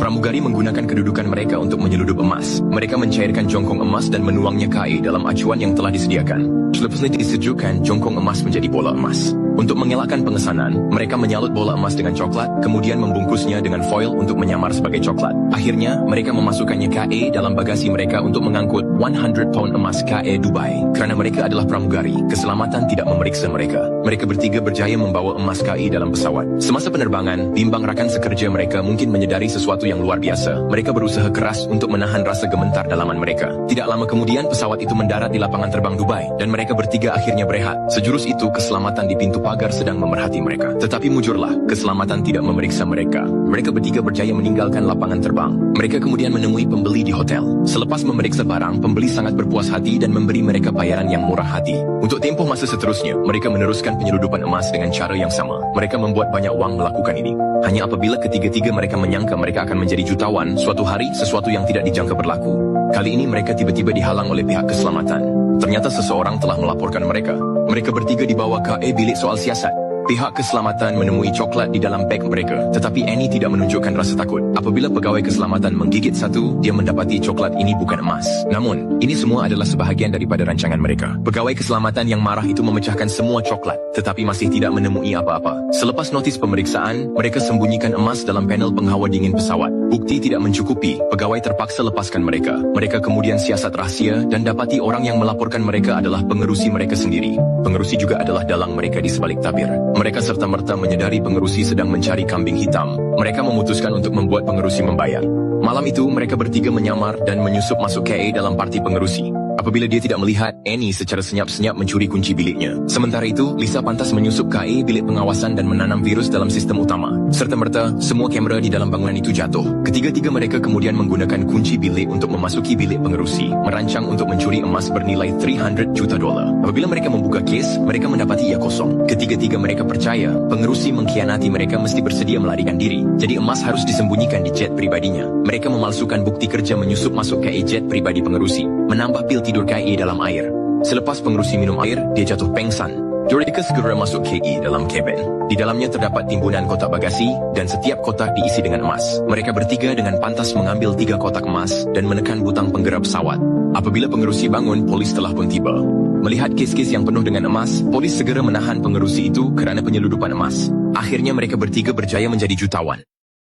Pramugari menggunakan kedudukan mereka untuk menyeludup emas. Mereka mencairkan jongkong emas dan menuangnya ke air dalam acuan yang telah disediakan. Selepasnya disejukkan jongkong emas menjadi bola emas. Untuk mengelakkan pengesanan, mereka menyalut bola emas dengan coklat, kemudian membungkusnya dengan foil untuk menyamar sebagai coklat. Akhirnya, mereka memasukkannya KE dalam bagasi mereka untuk mengangkut 100 pound emas KE Dubai. Kerana mereka adalah pramugari, keselamatan tidak memeriksa mereka. Mereka bertiga berjaya membawa emas KE dalam pesawat. Semasa penerbangan, bimbang rakan sekerja mereka mungkin menyedari sesuatu yang luar biasa. Mereka berusaha keras untuk menahan rasa gemetar dalaman mereka. Tidak lama kemudian, pesawat itu mendarat di lapangan terbang Dubai, dan mereka bertiga akhirnya berehat. Sejurus itu, keselamatan di pintu pagar sedang memerhati mereka. Tetapi mujurlah, keselamatan tidak memeriksa mereka. Mereka bertiga berjaya meninggalkan lapangan terbang. Mereka kemudian menemui pembeli di hotel. Selepas memeriksa barang, pembeli sangat berpuas hati dan memberi mereka bayaran yang murah hati. Untuk tempoh masa seterusnya, mereka meneruskan penyeludupan emas dengan cara yang sama. Mereka membuat banyak wang melakukan ini. Hanya apabila ketiga-tiga mereka menyangka mereka akan menjadi jutawan, suatu hari sesuatu yang tidak dijangka berlaku. Kali ini mereka tiba-tiba dihalang oleh pihak keselamatan. Ternyata seseorang telah melaporkan mereka. Mereka bertiga dibawa ke bilik soal siasat. Pihak keselamatan menemui coklat di dalam beg mereka, tetapi Annie tidak menunjukkan rasa takut. Apabila pegawai keselamatan menggigit satu, dia mendapati coklat ini bukan emas. Namun, ini semua adalah sebahagian daripada rancangan mereka. Pegawai keselamatan yang marah itu memecahkan semua coklat, tetapi masih tidak menemui apa-apa. Selepas notis pemeriksaan, mereka sembunyikan emas dalam panel penghawa dingin pesawat. Bukti tidak mencukupi, pegawai terpaksa lepaskan mereka. Mereka kemudian siasat rahasia dan dapati orang yang melaporkan mereka adalah pengerusi mereka sendiri. Pengerusi juga adalah dalang mereka di sebalik tabir. Mereka serta-merta menyadari pengerusi sedang mencari kambing hitam. Mereka memutuskan untuk membuat pengerusi membayar. Malam itu, mereka bertiga menyamar dan menyusup masuk KA dalam parti pengerusi. Apabila dia tidak melihat, Annie secara senyap-senyap mencuri kunci biliknya. Sementara itu, Lisa pantas menyusup KA bilik pengawasan dan menanam virus dalam sistem utama. Serta-merta, semua kamera di dalam bangunan itu jatuh. Ketiga-tiga mereka kemudian menggunakan kunci bilik untuk memasuki bilik pengerusi, merancang untuk mencuri emas bernilai $300 juta. Apabila mereka membuka kes, mereka mendapati ia kosong. Ketiga-tiga mereka percaya, pengerusi mengkhianati mereka mesti bersedia melarikan diri. Jadi emas harus disembunyikan di jet pribadinya. Mereka memalsukan bukti kerja menyusup masuk ke jet pribadi pengerusi, menambah pil tidur KI dalam air. Selepas pengerusi minum air, dia jatuh pengsan. Mereka segera masuk KI dalam kabin. Di dalamnya terdapat timbunan kotak bagasi, dan setiap kotak diisi dengan emas. Mereka bertiga dengan pantas mengambil 3 kotak emas dan menekan butang penggerak pesawat. Apabila pengerusi bangun, polis telah pun tiba. Melihat kes-kes yang penuh dengan emas, polis segera menahan pengerusi itu kerana penyeludupan emas. Akhirnya mereka bertiga berjaya menjadi jutawan.